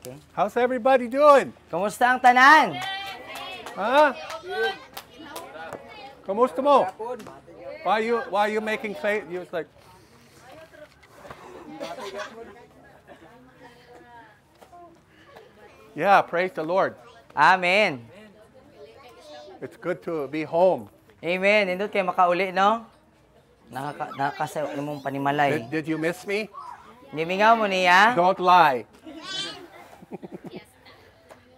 Okay. How's everybody doing? Kumusta ang tanan? Huh? Kamusta mo? Why you making face? You was like. Yeah, praise the Lord. Amen. It's good to be home. Amen. Nindot kayo makauli, no? Nakasa imong panimalay. Did you miss me? Gimingaw mo niya? Don't lie.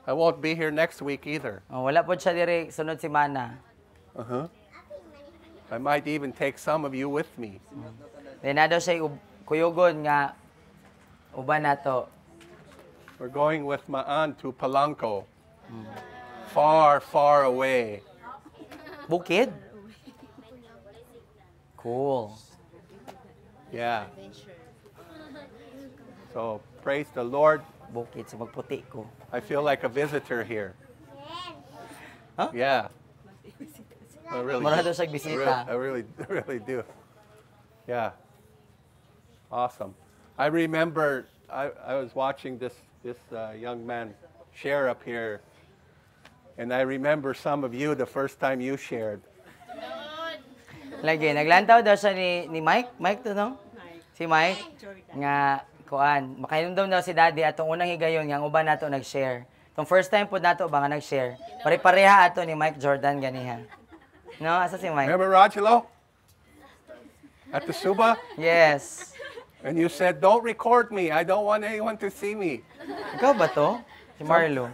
I won't be here next week either. Oh, wala po siya diri sunod semana. Uh-huh. I might even take some of you with me. Then na daw siya kuyogon nga uban nato. We're going with my aunt to Polanco. Far, far away. Bukid? Cool. Yeah. So, praise the Lord. Bukid, so magputi ko. I feel like a visitor here. Huh? Yeah. I really, Mura daw siya bisita. I really do. Yeah. Awesome. I remember I was watching this young man share up here, and I remember some of you the first time you shared. Lagi, naglantaw daw siya ni Mike. Mike to, no? Si Mike. Nga, kuan. Makainom daw si Daddy atong unang higayon nga ang uban nato nag-share. Itong first time po nato ba nga nag-share. Pare-pareha ato ni Mike Jordan ganiha. No, asa si Mike? Remember Rogelo? At the Suba? Yes. And you said, don't record me. I don't want anyone to see me. Ikaw ba to? Si Marlo.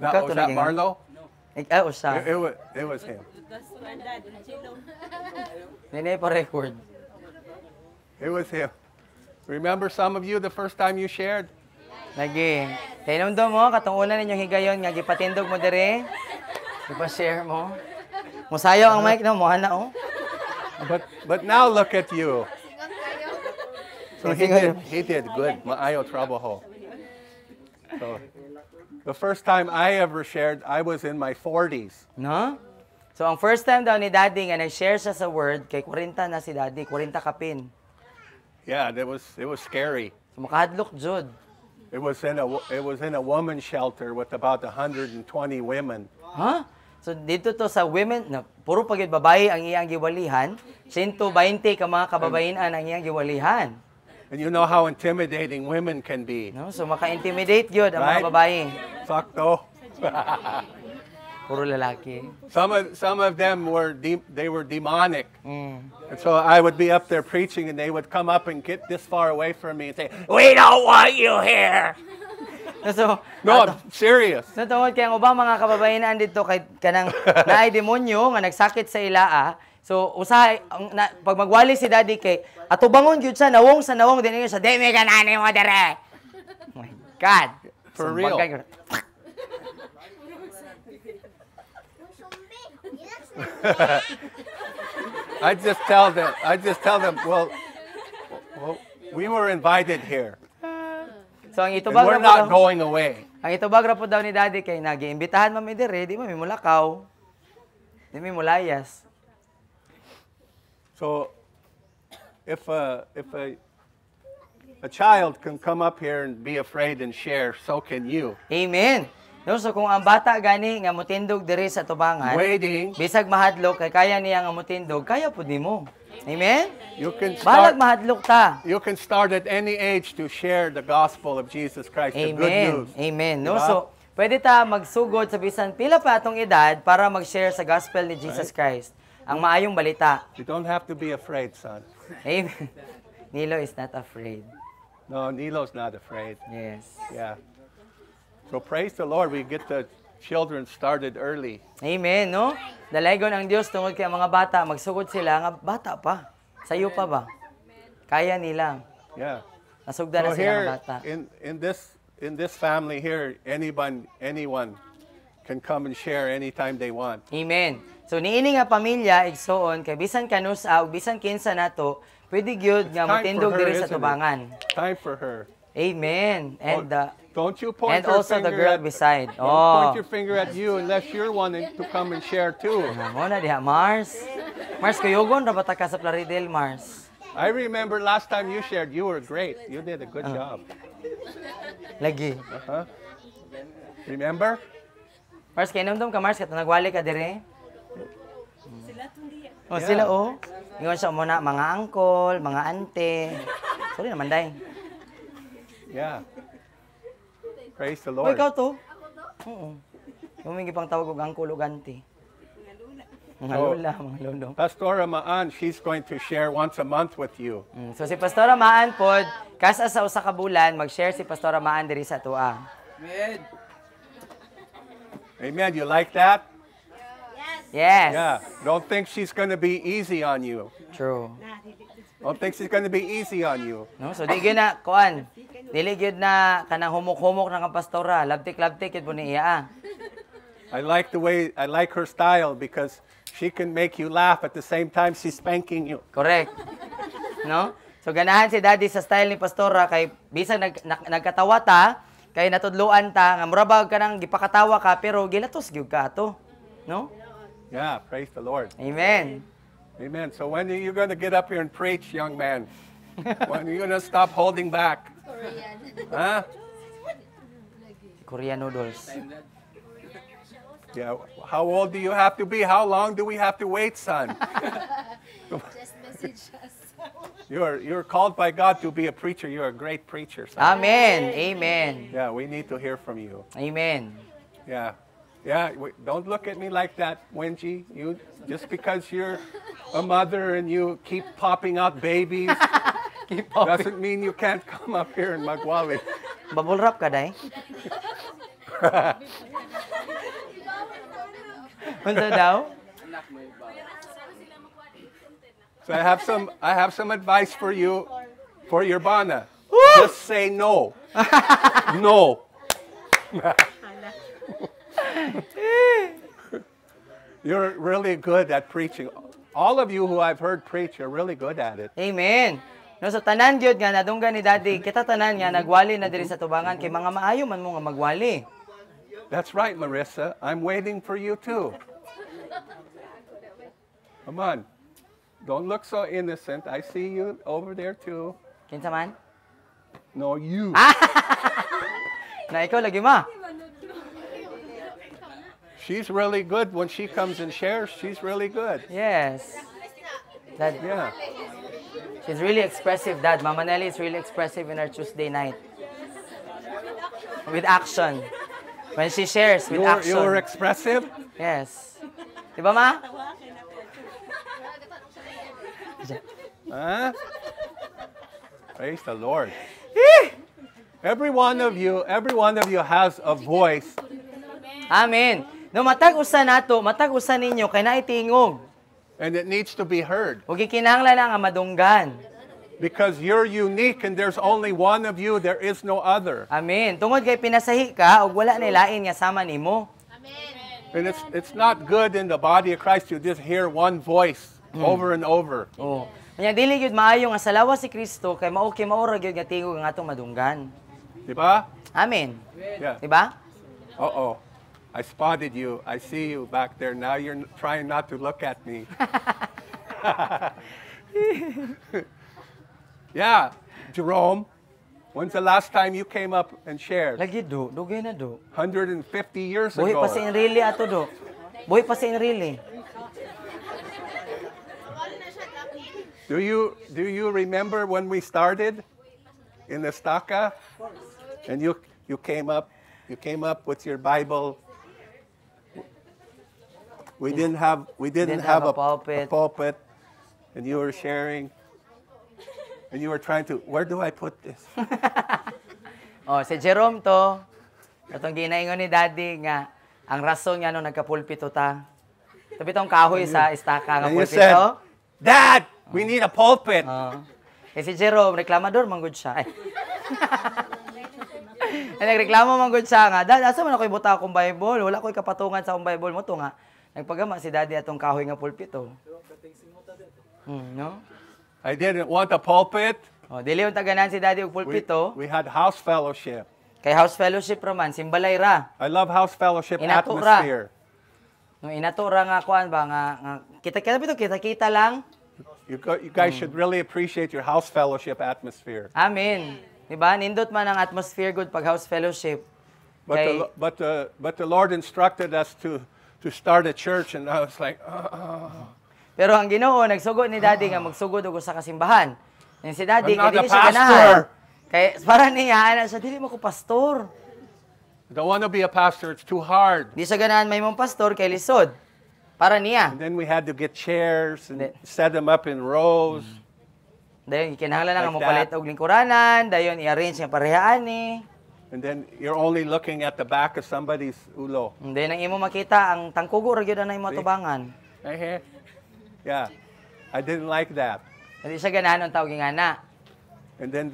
That, was that Marlo? Ikaw siya. It was him. Hindi pa record. It was him. Remember some of you the first time you shared? Lagi. Kainomdo mo, katong una ninyong higayon nga gipatindog mo dire. Ipa-share mo. Musayo ang mic no, mo na oh. But now look at you. So he did good. Maayo trabaho. So the first time I ever shared, I was in my 40s. No? So ang first time daw ni Daddy nga nag-share siya sa word, kay 40 na si Daddy, 40 kapin. Yeah, it was scary. So makahadlok jud. It was in a women's shelter with about 120 women. Huh? So dito to sa women, na puro pagid babae ang iyang giwalihan, 120 ka mga kababayan ang iyang giwalihan. And you know how intimidating women can be. No? So maka-intimidate yun ang mga babae. Sakto. Puro lalaki. Some of them were demonic. Mm. And so I would be up there preaching and they would come up and get this far away from me and say, "We don't want you here." So, No, I'm serious. So tungod kay ang ubang mga kababayan dito kay kanang naay demonyo nga nagsakit sa ilaa. So usahay pag magwali si Daddy kay atubangon gyud sa nawong din sa demi kanani mo dere. Oh my God. For real. I just tell them, well, we were invited here. So ang And itubag we're not going away. Ang itubag ra po daw ni Daddy kay nagiimbitahan mami dire, di mami mulakaw. Di mi mulayas. So if a child can come up here and be afraid and share, so can you. Amen. No, so kung ang bata gani nga mutindog diri sa tubangan, Waiting. bisag mahadlok kay kaya niya nga mutindog, kaya pud nimo. Amen? You can Balag start. mahadlok ta. You can start at any age to share the gospel of Jesus Christ, the good Amen. news. Amen. No, Diba? so pwede ta magsugod sa bisan pila pa atong edad para mag-share sa gospel ni Jesus Christ. Ang maayong balita. You don't have to be afraid, son. Amen. Nilo is not afraid. No, Nilo's not afraid. Yes. Yeah. So praise the Lord, we get the children started early. Amen, no? Dalaygon ang Dios tungod kay ang mga bata magsugod sila nga bata pa. Sayo pa ba? Kaya nila. Yeah. Nasugdan na So sila here mga bata. in this family here, anyone can come and share anytime they want. Amen. So niini nga pamilya igsoon kay bisan kanusa ug bisan kinsa nato, pwede gyud nga Time motindog for her, diri sa isn't it? tubangan. Time for her. Amen. And Don't you point and your also the finger girl at, beside. Don't Oh. point your finger at you unless you're wanting to come and share too. Mo na diha Mars. Mars kuyogon ra bata ka sa Plaridel, Mars. I remember last time you shared, you were great. You did a good job. Lagi. Remember? Mars, kay namdam ka, Mars, kato nagwali ka dire. Oh, sila, oh. Ingon siya muna, mga angkol, mga ante. Sorry naman, day. Yeah. Praise the Oh, Lord. ikaw to? Oo. Humingi pang tawag og angkol ug ante. Mga Oh. lula, mga lolo. Pastora Maan, she's going to share once a month with you. So si Pastora Maan pod, kasa sa usa ka bulan, mag-share si Pastora Maan diri sa tuwa. Amen. You like that? Yes. Yeah. Don't think she's going to be easy on you. True. Don't think she's going to be easy on you. No, so di gyud na kuan. Dili gyud na kanang humok-humok na ka pastora, labtik-labtik gyud po ni iya. I like her style because she can make you laugh at the same time she's spanking you. Correct. No? So ganahan si Daddy sa style ni pastora kay bisag nagkatawa ta, kay natudloan ta nga murabag ka nang gipakatawa ka pero gilatos gyud ka ato. No? Yeah, praise the Lord. Amen. Amen. So when are you going to get up here and preach, young man? When are you going to stop holding back? Huh? Korean noodles. Yeah. How old do you have to be? How long do we have to wait, son? Just message us. You're called by God to be a preacher. You're a great preacher, son. Amen. Amen. Yeah, we need to hear from you. Amen. Yeah. Yeah, don't look at me like that, Wenji. You just because you're a mother and you keep popping out babies doesn't mean you can't come up here in Magwali. Bubble wrap ka, day? Unsa daw? So I have some advice for you for your bana. Just say no. No. You're really good at preaching. All of you who I've heard preach are really good at it. Amen. No, so tanan gyud nga nadunggan ni Daddy, kita tanan nga nagwali na diri sa tubangan kay mga maayo man mo nga magwali. That's right, Marissa. I'm waiting for you too. Come on. Don't look so innocent. I see you over there too. Kinsa man? No, you. Na ikaw lagi ma. She's really good when she comes and shares. She's really good. Yes. Dad, Yeah. she's really expressive, Dad. Mama Nelly is really expressive in our Tuesday night. With action. When she shares with action. You're expressive? Yes. Di ba, ma? Huh? Praise the Lord. Every one of you has a voice. Amen. No, matag usa nato, matag usa ninyo kay naitingog. And it needs to be heard. Ug gikinahanglan na nga madunggan. Because you're unique and there's only one of you, there is no other. Amen. Tungod kay pinasahi ka ug wala ni lain nga sama nimo. And it's not good in the body of Christ to just hear one voice over and over. Oh. Nya dili gyud maayo nga sa lawas si Kristo kay mao kay maura gyud nga tingog ang atong madunggan. Diba? Amen. Yeah. Di ba? Uh-oh. I spotted you. I see you back there. Now you're trying not to look at me. Yeah. Jerome, when's the last time you came up and shared? Lagi do, dugay na do. 150 years Buhi pa si ago. Enrile ato do. Buhi pa si Enrile. Do you remember when we started in the Staka? And you came up with your Bible. We didn't have a pulpit, and you were sharing, and you were trying to, where do I put this? Oh, si Jerome to. Katong ginaingon ni Daddy nga ang rason nga nung nagkapulpito ta. Sabi tong kahoy sa istaka nga And you said, pulpito. Dad, we need a pulpit. Eh si Jerome, reklamador manggod siya. Nagreklamo manggod siya nga, Dad, asa man ako'y buta akong Bible? Wala ko'y kapatungan sa akong Bible mo to nga. Nagpagama si Daddy atong kahoy nga pulpito. No? I didn't want a pulpit. Oh, dili yung taganan si Daddy og pulpito. We had house fellowship. Kay house fellowship raman, simbalay ra. I love house fellowship Inato ra. atmosphere. No, inato ra nga kuan ba nga kita lang. You guys should really appreciate your house fellowship atmosphere. Amen. Di ba? Nindot man ang atmosphere good pag house fellowship. But Kay- the Lord instructed us to start a church, and I was like, Pero ang Ginoo nagsugo ni Daddy nga magsugod og usa ka simbahan. Yan si Daddy I'm not kay a dili siya pastor. ganahan. Kay para niya ana siya dili mo ko pastor. I don't want to be a pastor. It's too hard. Di siya ganahan may mong pastor kay lisod. Para niya. And then we had to get chairs and Hindi. set them up in rows. Dayon kinahanglan lang Like nga mopalit og lingkuranan, dayon i-arrange nga parehaan ni. And then you're only looking at the back of somebody's ulo. Dayon ang imo makita ang tangkugo ra gyud na imo tubangan. Yeah, I didn't like that. Dili siya ganahan ang tawag ingana. And then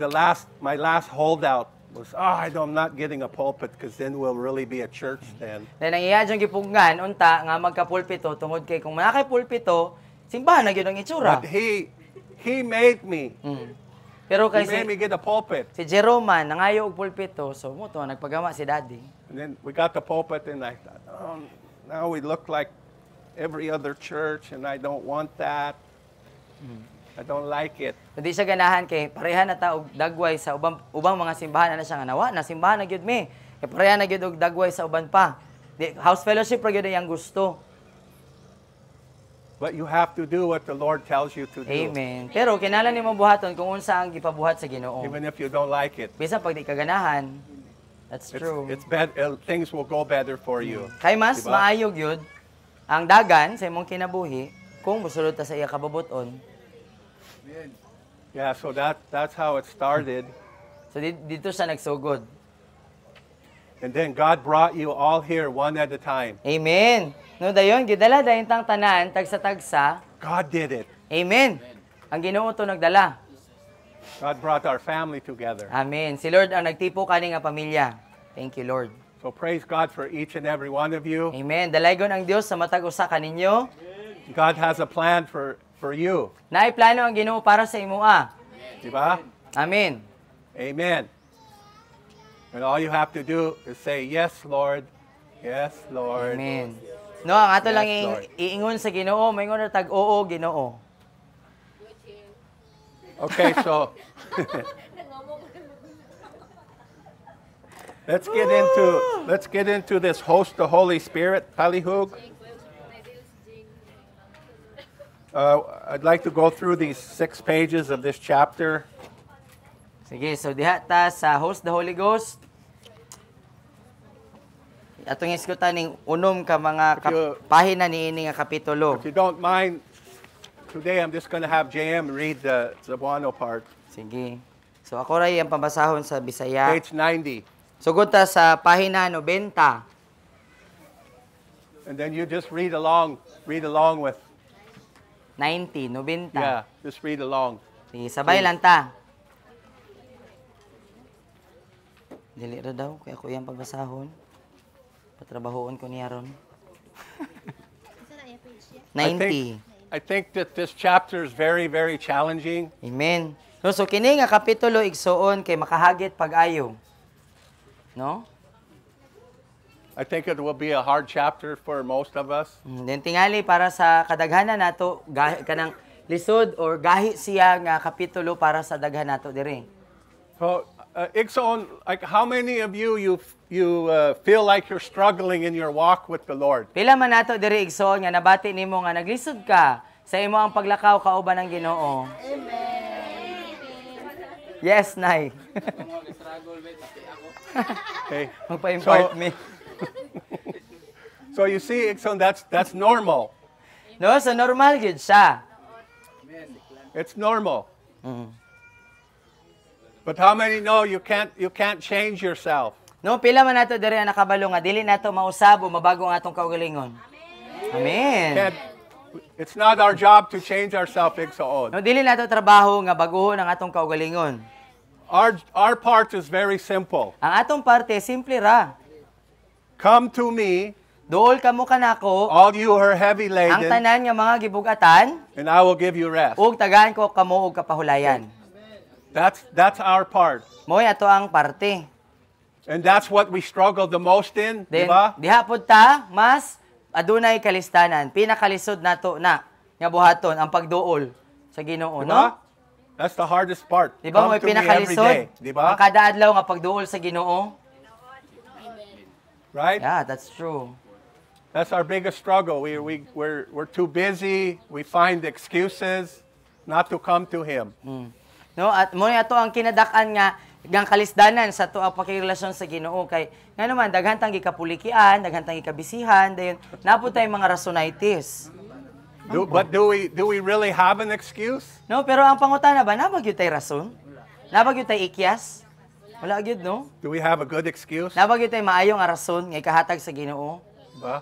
my last holdout was, I'm not getting a pulpit because then we'll really be a church then. Dayon ang iya jang gipunggan unta nga magka-pulpito tungod kay kung manakay pulpito, simbahan na gyud ang itsura. But he made me. Pero He kay made me get a pulpit. si Jerome man nangayo og pulpito, so mo to nagpagama si Daddy. And then we got the pulpit and I thought, now we look like every other church and I don't want that. I don't like it. Hindi siya ganahan kay pareha na ta og dagway sa ubang mga simbahan na siya nga nawa na simbahan na gyud mi. Kay pareha na gyud og dagway sa uban pa. House fellowship ra gyud ang gusto. But you have to do what the Lord tells you to do. Amen. Pero kinahanglan nimo buhaton kung unsa ang gipabuhat sa Ginoo. Even if you don't like it. Bisan pag di ka ganahan, that's true. It's better. Things will go better for you. Kay mas Diba? maayog yun ang dagan sa imong kinabuhi kung mosulod ta sa iya kababuton. Yeah, so that's how it started. So dito siya nagsugod. And then God brought you all here one at a time. Amen. No dayon gidala dayon tang tanan tagsa-tagsa. God did it. Amen. Ang Ginoo to nagdala. God brought our family together. Amen. Si Lord ang nagtipo kani nga pamilya. Thank you, Lord. So praise God for each and every one of you. Amen. Dalaygon ang Dios sa matag usa kaninyo. God has a plan for you. Naay plano ang Ginoo para sa imoa. Diba? Amen. Amen. And all you have to do is say, yes, Lord. Yes, Lord. Amen. No, ang ato Yes, lang Lord. iingon sa Ginoo, maingon na tag oo Ginoo. Okay, so let's get into this host the Holy Spirit, Palihug. I'd like to go through these 6 pages of this chapter. Sige, so diha ta sa host the Holy Ghost. Atong isgutan ning unom ka mga pahina niini nga kapitulo. If you don't mind, today I'm just going to have JM read the Cebuano part. Sige. So ako ray ang pambasahon sa Bisaya. Page 90. Sugod ta sa pahina 90. And then you just read along with. 90. Yeah, just read along. Sige, sabay lang ta. Dili ra daw, kaya ako yung pagbasahon. Patrabahoon ko niya ron. Isa na yung page niya. 90. I think that this chapter is very, very challenging. Amen. So kini nga kapitulo igsuon kay makahagit pag-ayo. No? I think it will be a hard chapter for most of us. Then tingali para sa kadaghanan nato kanang lisod or gahi siya nga kapitulo para sa daghan nato diri. So, Igsoon, like how many of you feel like you're struggling in your walk with the Lord? Pila man nato diri igsoon nga nabati nimo nga naglisod ka sa imo ang paglakaw kauban ng Ginoo. Yes, Nay. Okay. Magpa-impart me. So you see, Igsoon, that's normal. No, so normal gyud siya. It's normal. But how many know you can't change yourself? No, pila man nato diri ang nakabalo nga dili nato mausab o mabago ang atong kaugalingon. Amen. It's not our job to change ourselves, Igsoon. No, dili nato trabaho nga baguhon ang atong kaugalingon. Our part is very simple. Ang atong parte simple ra. Come to me, Duol kamo kanako all you who are heavy ang laden, tanan nga mga gibugatan and I will give you rest. ug tagaan ko kamo og kapahulayan. That's our part. Moy ato ang parte. And that's what we struggle the most in, di Then ba? diha pud ta mas adunay kalistanan. Pinakalisod nato na nga buhaton ang pagduol sa Ginoo, Di no? ba? That's the hardest part. Di ba Come mo to me every day. pinakalisod? Di Ang ba? kada adlaw nga pagduol sa Ginoo. Right? Yeah, that's true. That's our biggest struggle. We're too busy. We find excuses not to come to Him. No, at mo ato ang kinadak-an nga gang kalisdanan sa tuang pakirelasyon sa Ginoo kay nga naman daghan tang gikapulikian, daghan tang gikabisihan, dayon napo tay mga rasonitis. But do we really have an excuse? No, pero ang pangutana ba nabag gyud tay rason? Nabag gyud tay ikyas? Wala gyud no? Do we have a good excuse? Nabag gyud tay maayo nga rason nga ikahatag sa Ginoo. Ba?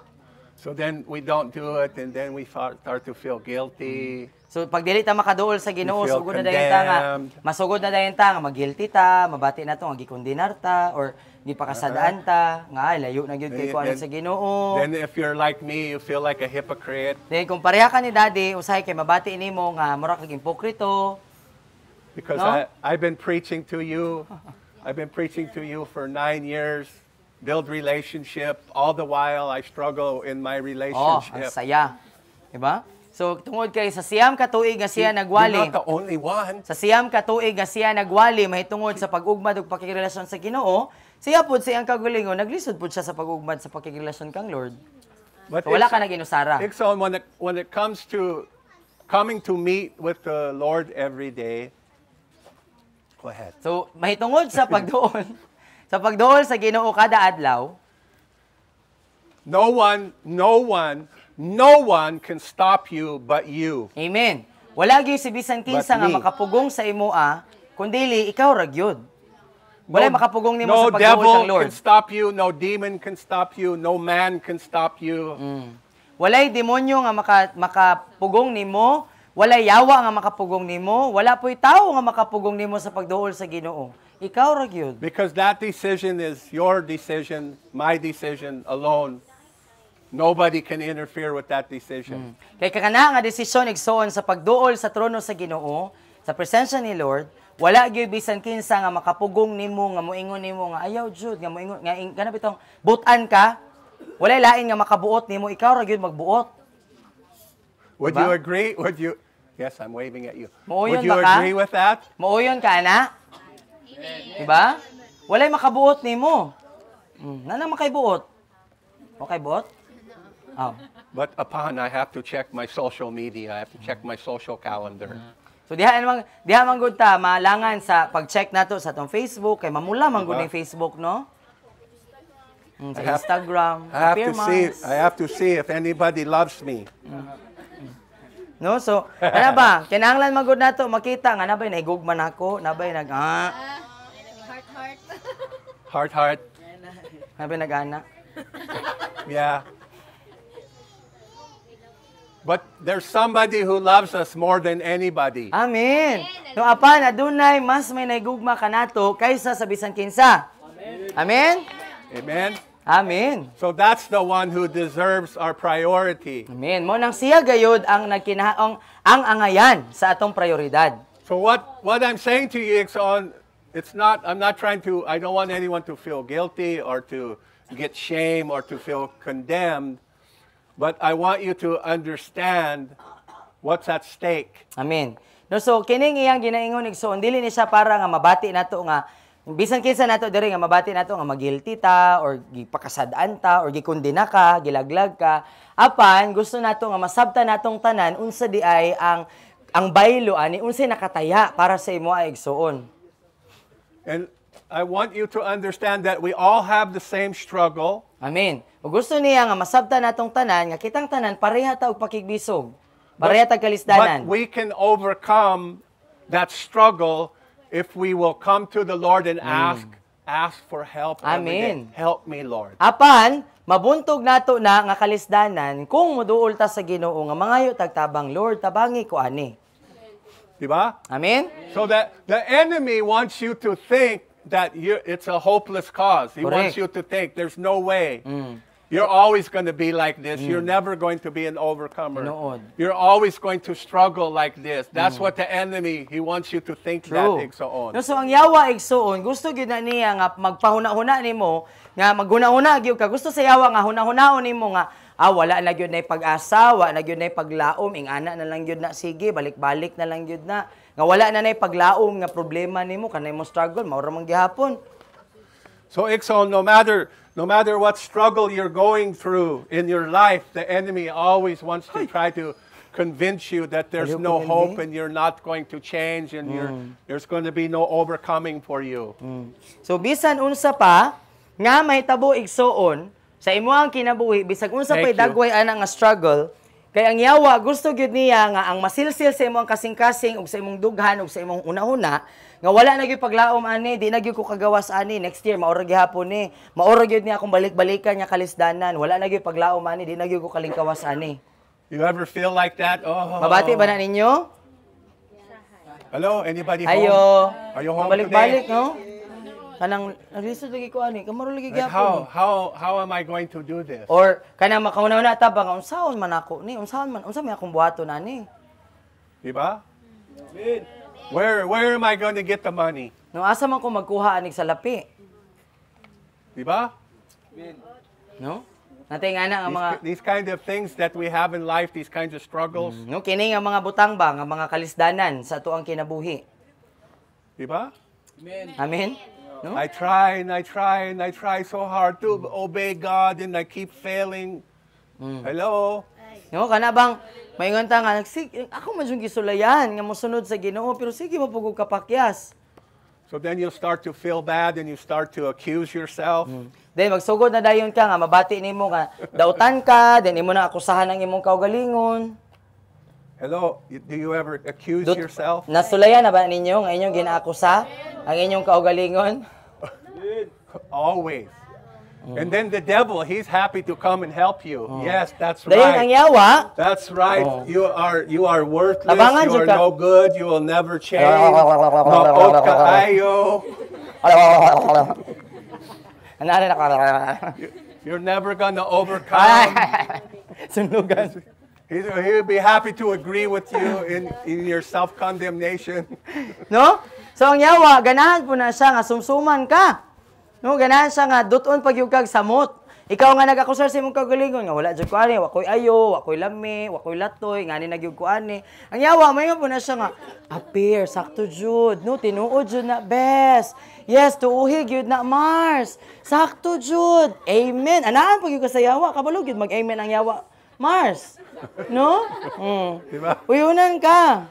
So then we don't do it, and then we start to feel guilty. So pag dili ta makaduol sa Ginoo, We feel sugod na dayon ta nga condemned. masugod na dayon ta nga mag-guilty ta, mabati na to nga gikondenar ta or gipakasadaan ta nga ay layo na gyud kay kuan sa Ginoo. Then if you're like me, you feel like a hypocrite Then kung pareha ka ni Daddy, usahay kay mabati nimo nga mura kag impokrito. because No? I've been preaching to you. I've been preaching to you for 9 years. Build relationship. All the while, I struggle in my Oh, ang relationship. saya. Diba? So tungod kay sa siyam ka tuig nga siya You're nagwali. not the only one. Sa siyam ka tuig nga siya nagwali mahitungod sa pag-ugmad ug pakikirelasyon sa Ginoo, siya pud siyang kagalingon naglisod pud siya sa pag-ugmad sa pakikirelasyon kang Lord. But So, wala ka na ginusara. Ikson, when it comes to coming to meet with the Lord every day, go ahead. So mahitungod sa pagduol sa pagduol sa Ginoo kada adlaw, No one can stop you but you. amen. Wala gyud si bisan kinsa But nga me. makapugong sa imoa, kundi ikaw ra gyud. Wala makapugong nimo No sa pagduol devil kang Lord. can stop you, no demon can stop you, no man can stop you. Walay demonyo nga makapugong nimo, walay yawa nga makapugong nimo, wala po'y tao nga makapugong nimo sa pagduol sa Ginoo. Ikaw ra gyud. Because that decision is your decision, my decision alone. Nobody can interfere with that decision. Kay kakana nga desisyon igsoon sa pagduol sa trono sa Ginoo, sa presensya ni Lord, wala gyud bisan kinsa nga makapugong nimo nga moingon nimo nga ayaw jud nga moingon nga kanang bitong butan ka. Walay lain nga makabuot nimo, ikaw ra gyud magbuot. Would Diba? you agree? Would you? Yes, I'm waving at you. Mauyon Would you ba ka? agree with that? Mauyon ka ana? Diba? Walay makabuot nimo. Nana makaibuot? Okay buot? Oh. But upon I have to check my social media, I have to check my social calendar. So diha man gud ta malangan sa pag-check nato sa atong Facebook kay mamula man gud Diba? ning Facebook no. Sa I have- Instagram, I have to see if anybody loves me. No, so ana ba? Kinahanglan man gud nato makita nga nabay naigugman ako, nabay Heart. Heart. nabay nag-ana. Yeah. But there's somebody who loves us more than anybody. Amen. No apan adunay mas may naigugma kanato kaysa sa bisan kinsa. Amen. Amen? Amen. So that's the one who deserves our priority. Amen. Mo nang siya gayud ang nagkinahaong ang angayan sa atong prioridad. So what I'm saying to you, Ixon, I'm not trying to, I don't want anyone to feel guilty or to get shame or to feel condemned, but I want you to understand what's at stake. Amen. No, so kining iyang ginaingon igsoon dili ni siya para nga mabati nato nga bisan kinsa nato diri nga mabati nato nga magilty ta or gipakasadaan ta or gikondena ka, gilaglag ka. Apan gusto nato nga masabtan natong tanan unsa di ay ang baylo ani unsay nakataya para sa imo ay igsoon. And I want you to understand that we all have the same struggle. Amen. Ug gusto niya nga masabtan natong tanan nga kitang tanan pareha ta og pakigbisog. Pareha ta But kalisdanan. we can overcome that struggle if we will come to the Lord and ask for help every day. Amen. Help me, Lord. Apan, mabuntog nato na nga kalisdanan kung moduol ta sa Ginoo nga mangayo tagtabang Lord tabangi ko ani. Diba? Amen? So that the enemy wants you to think that it's a hopeless cause. He wants Correct. you to think there's no way. You're always going to be like this. You're never going to be an overcomer. Noon. You're always going to struggle like this. That's what the enemy, he wants you to think that, True. Igsoon. No, so ang yawa igsoon, gusto gyud na niya nga magpahuna-huna nimo, nga maghuna-huna gyud ka. Gusto sa yawa nga huna-hunaon nimo nga wala na gyud na pag-asa, wala na gyud na paglaom, ingana na lang gyud na sige, balik-balik na lang gyud na. Nga wala na paglaom nga problema nimo kanay mo struggle, mao ra man gihapon. So, Ixon, no matter what struggle you're going through in your life, the enemy always wants to try to convince you that there's no hope and you're not going to change and there's going to be no overcoming for you. So bisan unsa pa nga may tabo igsoon sa imuhang kinabuhi, bisag unsa pa'y dagway ana nga struggle, kay ang yawa gusto gyud niya nga ang masilsil sa imong kasing-kasing ug sa imong dughan ug sa imong una-una nga wala na gyud paglaom ani, di na gyud ko kagawas ani, next year maura gihapon ni. Maura gyud niya akong balik-balikan nga kalisdanan, wala na gyud paglaom ani, di na gyud ko kalingkawas ani. You ever feel like that? Oh. Mabati ba na ninyo? Hello, anybody home? Ayo. Are you home balik-balik, today? no? Kanang naglisod lagi ko ani, kamaro lagi Like gyapon. how am I going to do this? Or kanang makauna-una ta ba nga unsaon man ako ni, unsa man akong buhaton ani? Diba? Where am I going to get the money? No asa man ko magkuha anig sa lapi, Diba? no? Natay nga na ang mga These kind of things that we have in life, these kinds of struggles, no kini nga mga butang ba nga mga kalisdanan sa ato ang kinabuhi. diba? Amen. No? I try and I try and I try so hard to obey God and I keep failing. Hello? No kana bang maingon ta nga ako man jud gisulayan nga mosunod sa Ginoo pero sige mo pugog kapakyas. So then you'll start to feel bad and you start to accuse yourself. Then magsugod na dayon ka nga mabati nimo nga dautan ka, then imo na akusahan ang imong kaugalingon. Hello? Do you ever accuse yourself? Nasulayan na ba ninyo nga inyong ginaakusa ang inyong kaugalingon? Always. And then the devil, he's happy to come and help you. Yes, that's Dayon ang right. yawa. That's right. You are worthless. Tabangan You are jud ka. no good. You will never change. Maot ka kayo. Anara na ka. You're never gonna overcome. Sunugan. He'll be happy to agree with you in your self-condemnation. No? So ang yawa, ganahan po na siya nga sumsuman ka. No, ganahan siya nga duton pag yung kag samot. Ikaw nga nag-akusar sa imong kaugalingon nga wala jud ko ani, wakoy ayo, wakoy lami, wakoy latoy, ngani nagyud ko ani. Ang yawa may po na siya nga appear sakto jud, no tinuod jud na best. Yes, tuuhig jud na Mars. Sakto jud. Amen. Anaan pag yung kasayawa, kabalo gyud mag-amen ang yawa. Mars. No? Diba? Uyunan ka.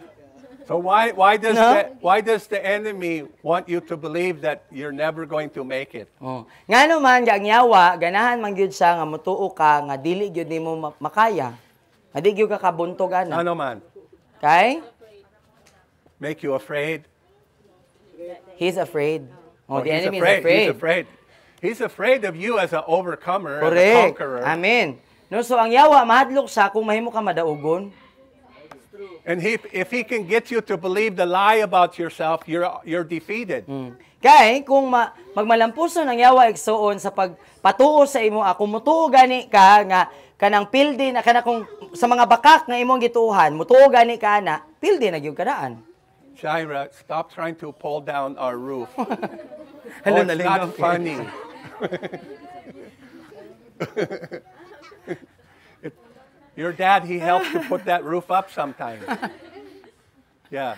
So why No? does the enemy want you to believe that you're never going to make it? Nga naman, ang yawa, ganahan man gyud siya nga mutuo ka, nga dili gyud nimo makaya. Nga di gyud ka kabuntog ana. Ano man? Kay? Make you afraid? He's afraid. The He's enemy afraid. is afraid. He's afraid. He's afraid of you as an overcomer, as a Correct. conqueror. Amen. No, so ang yawa, mahadlok siya kung mahimo ka madaugon. And if he can get you to believe the lie about yourself, you're defeated. Kay, kung magmalampuson ang yawa igsuon sa pagpatuo sa imo, ako mutuo gani ka, nga kanang pildi na kung sa mga bakak nga imong gituuhan, mutuo gani ka na, pildi na gyud kadaan. Shira, stop trying to pull down our roof. Hello, It's not funny. Your dad, he helps to put that roof up sometimes. Yeah.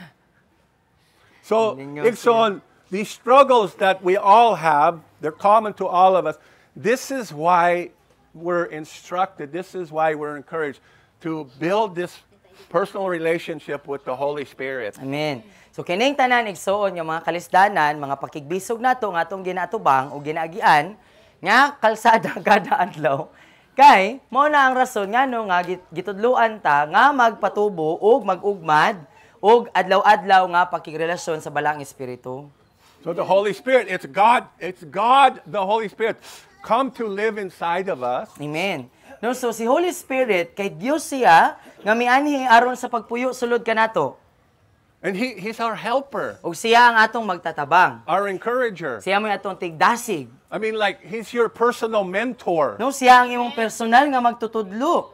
So, Ikson, these struggles that we all have, they're common to all of us. This is why we're instructed, this is why we're encouraged to build this personal relationship with the Holy Spirit. Amen. So kining tanan igsuon nga mga kalisdanan, mga pakigbisog nato nga atong ginatubang o ginaagian nga kalsada kada adlaw. Kay mao na ang rason ngano nga gitudloan ta nga magpatubo og magugmad og adlaw-adlaw nga pakigrelasyon sa balang espiritu. So the Holy Spirit, it's God, the Holy Spirit, come to live inside of us. Amen. No, so si Holy Spirit kay Dios siya nga mianhi aron sa pagpuyo sulod kanato. And He's our helper, Og siya ang atong magtatabang. our encourager. Siya mo atong tigdasig. I mean, like, He's your personal mentor. No, siya ang imong personal nga magtutudlo.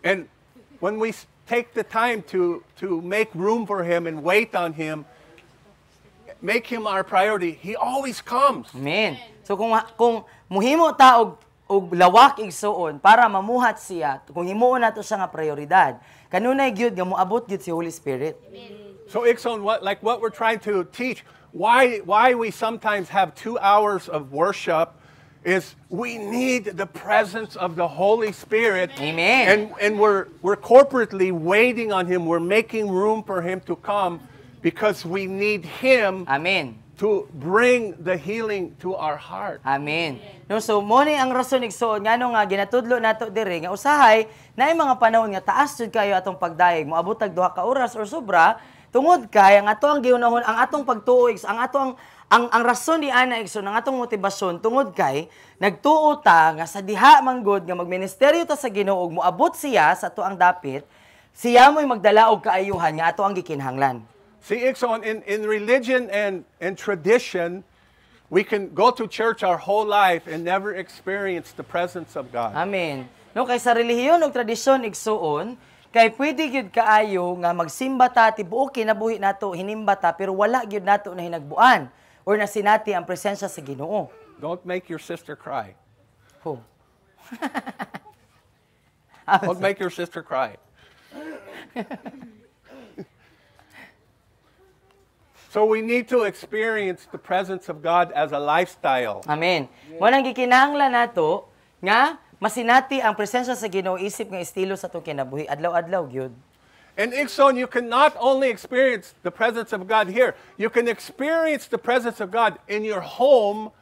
And when we take the time to make room for Him and wait on Him, make Him our priority, He always comes. Amen. So kung muhimo ta og og lawak igsuon para mamuhat siya kung himuon nato siya nga prioridad. Kanunay gyud nga moabot gyud si Holy Spirit. So Ikson, what we're trying to teach, why we sometimes have 2 hours of worship is we need the presence of the Holy Spirit. Amen. And we're corporately waiting on Him. We're making room for Him to come because we need Him Amen. to bring the healing to our heart. Amen. No, so mo ni ang rason igsuon ngano nga ginatudlo nato diri nga usahay naay mga panahon nga taas jud kayo atong pagdayeg moabot tag 2 ka oras or sobra tungod kay ang ato ang giunahon ang atong pagtuo ang ato ang rason ni ana igsoon ang atong motibasyon tungod kay nagtuo ta nga sa diha manggod nga magministeryo ta sa Ginoo ug moabot siya sa ato ang dapit siya mo'y magdala og kaayuhan nga ato ang gikinahanglan. See, Ikson, in religion and tradition, we can go to church our whole life and never experience the presence of God. Amen. No, kay sa relihiyon ug tradisyon igsuon, kay pwede gyud kaayo nga magsimba ta tibuok kinabuhi nato hinimba ta pero wala gyud nato na hinagbuan or nasinati ang presensya sa Ginoo. Don't make your sister cry. Oh. Don't make your sister cry. So we need to experience the presence of God as a lifestyle. Amen. Mo nang gikinahanglan nato nga masinati ang presensya sa Ginoo isip nga estilo sa atong kinabuhi adlaw-adlaw gyud. And Ikson, you can not only experience the presence of God here, you can experience the presence of God in your home.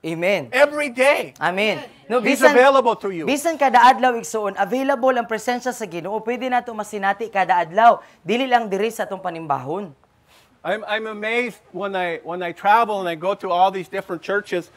Amen. Every day. Amen. No, He's available to you. Bisan kada adlaw igsuon, available ang presensya sa Ginoo. Pwede nato masinati kada adlaw, dili lang diri sa atong panimbahon. I'm amazed when I travel and I go to all these different churches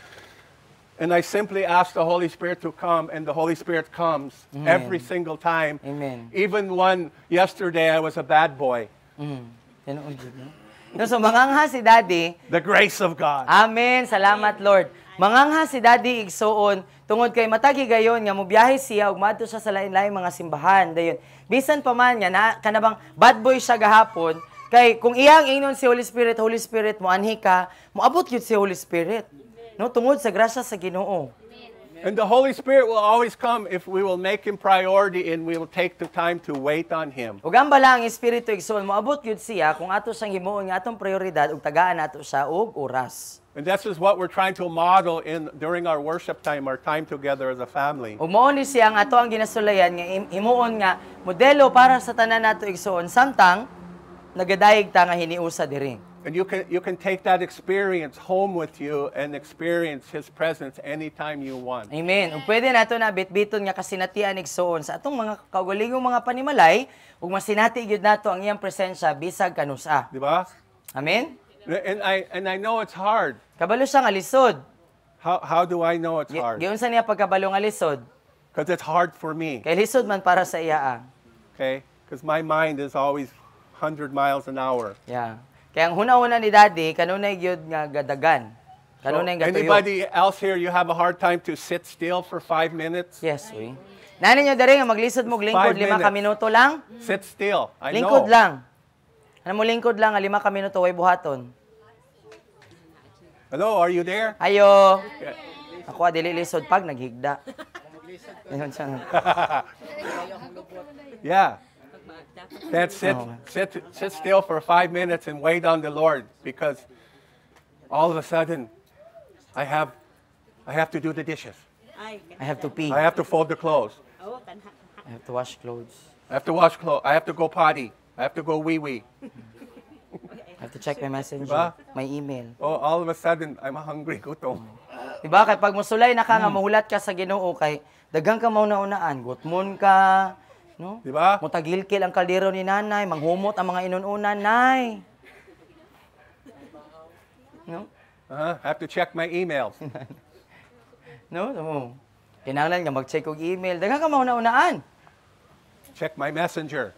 and I simply ask the Holy Spirit to come and the Holy Spirit comes every single time. Amen. Even when yesterday I was a bad boy. No, so mangangha si Daddy. The grace of God. Amen. Salamat Lord. Mangangha si Daddy igsuon tungod kay matagi gayon nga mobiyahe siya ug madto siya sa lain-laing mga simbahan dayon. Bisan pa man nga na kanabang bad boy siya gahapon. Kay kung iyang ingnon si Holy Spirit mo anhi ka, moabot gyud si Holy Spirit. No, tungod sa grasya sa Ginoo. And the Holy Spirit will always come if we will make Him priority and we will take the time to wait on Him. Ug ang bala ang Espiritu igsoon moabot gyud siya kung ato siyang himuon nga atong prioridad ug tagaan nato siya og oras. And this is what we're trying to model during our worship time, our time together as a family. Ug mao ni siya ang ato ang ginasulayan nga himuon nga modelo para sa tanan nato igsoon samtang nagadayeg ta nga hiniusa diri. And you can take that experience home with you and experience His presence anytime you want. Amen. Ug pwede nato na bitbiton nga kasinatian igsoon sa atong mga kaugalingong mga panimalay ug masinati gyud nato ang iyang presensya bisag kanusa. Di ba? Amen. And I know it's hard. Kabalo siya nga lisod. How do I know it's hard? Giunsa niya pagkabalo nga lisod? Because it's hard for me. Kay lisod man para sa iya. Okay? Because my mind is always 100 miles an hour. Yeah. Kaya ang huna-huna ni Daddy, kanunay gyud nga gadagan. Kanunay gatuyo. Anybody else here, you have a hard time to sit still for 5 minutes? Yes, uy. Nani nyo dali nga maglisod mo lingkod 5 ka minuto lang? Sit still. I lingkod know. lang. Ano mo lingkod lang, 5 ka minuto, way buhaton. Hello, are you there? Ayo. Ako dili lisod pag naghigda. Ayun siya. Yeah. That's sit still for 5 minutes and wait on the Lord, because all of a sudden I have to do the dishes. I have to pee. I have to fold the clothes. I have to wash clothes. I have to wash clothes. I have to go potty. I have to go wee-wee. I have to check my messenger, Diba? my email. Oh, all of a sudden I'm hungry. Gutom. Diba? Kay pag musulay na ka nga mahulat ka sa Ginoo kay dagang ka mauna-unaan, gutmon ka, no? Diba? Mutagilkil ang kaldero ni nanay, manghumot ang mga inununan, nay. No? I have to check my emails. No? So, kinahanglan nga mag-check og email. Dagang ka mauna-unaan. Check my messenger.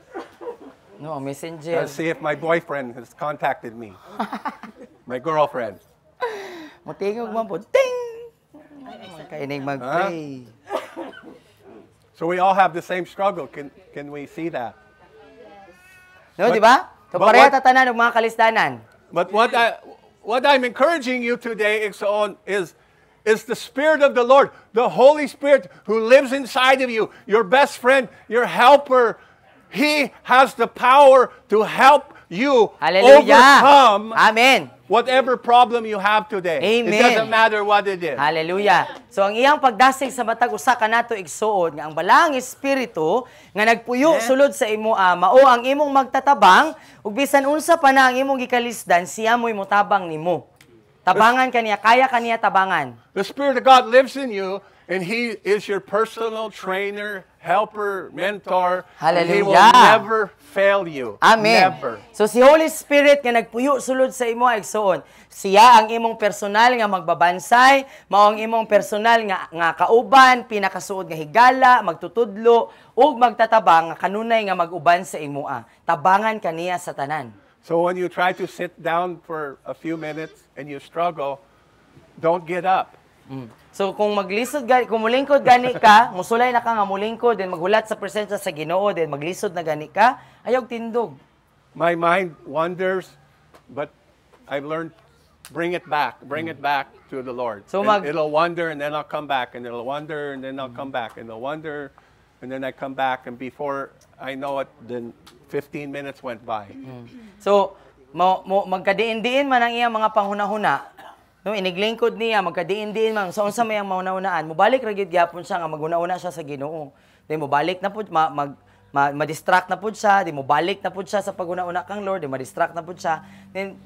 No, ang messenger. Let's see if my boyfriend has contacted me. My girlfriend. Mutingog man po. Ting! Kainig mag-pray. So we all have the same struggle. Can we see that? No, di ba? So pareha tatanan ng mga kalistanan. But what I'm encouraging you today, Iksoon, is is the Spirit of the Lord, the Holy Spirit who lives inside of you, your best friend, your helper. He has the power to help you Hallelujah. overcome Amen. whatever problem you have today. Amen. It doesn't matter what it is. Hallelujah. So ang iyang pagdasig sa matag usa kanato igsuon nga ang balang espiritu nga nagpuyo sulod sa imo mao ang imong magtatabang ug bisan unsa pa na ang imong gikalisdan siya mo'y motabang nimo. Tabangan kaniya, kaya kaniya tabangan. The Spirit of God lives in you, and He is your personal trainer, helper, mentor. And He will Hallelujah. never fail you. Amen. Never. So si Holy Spirit nga nagpuyo sulod sa imo igsuon, siya ang imong personal nga magbabansay, mao ang imong personal nga kauban, pinakasuod nga higala, magtutudlo ug magtatabang nga kanunay nga mag-uban sa imo. Tabangan kaniya sa tanan. So when you try to sit down for a few minutes and you struggle, don't get up. So kung maglisod gani, kung mulingkod gani ka, musulay na ka nga mulingkod, then maghulat sa presensya sa Ginoo, then maglisod na gani ka, ayaw tindog. My mind wanders, but I've learned bring it back to the Lord. So And it'll wander, and then I'll come back, and it'll wander, and then I'll come back, and it'll wander, and then I come back, and before I know it, then 15 minutes went by. So magkadiin-diin man ang iyang mga panghuna-huna. No, iniglingkod niya, magkadiin-diin man sa unsa may ang mauna-unaan, mobalik ra gyud gyapon siya nga maguna-una siya sa Ginoo. Then mobalik na pud ma-distract na pud siya, then mobalik na pud siya sa paguna-una kang Lord, then ma-distract na pud siya. Then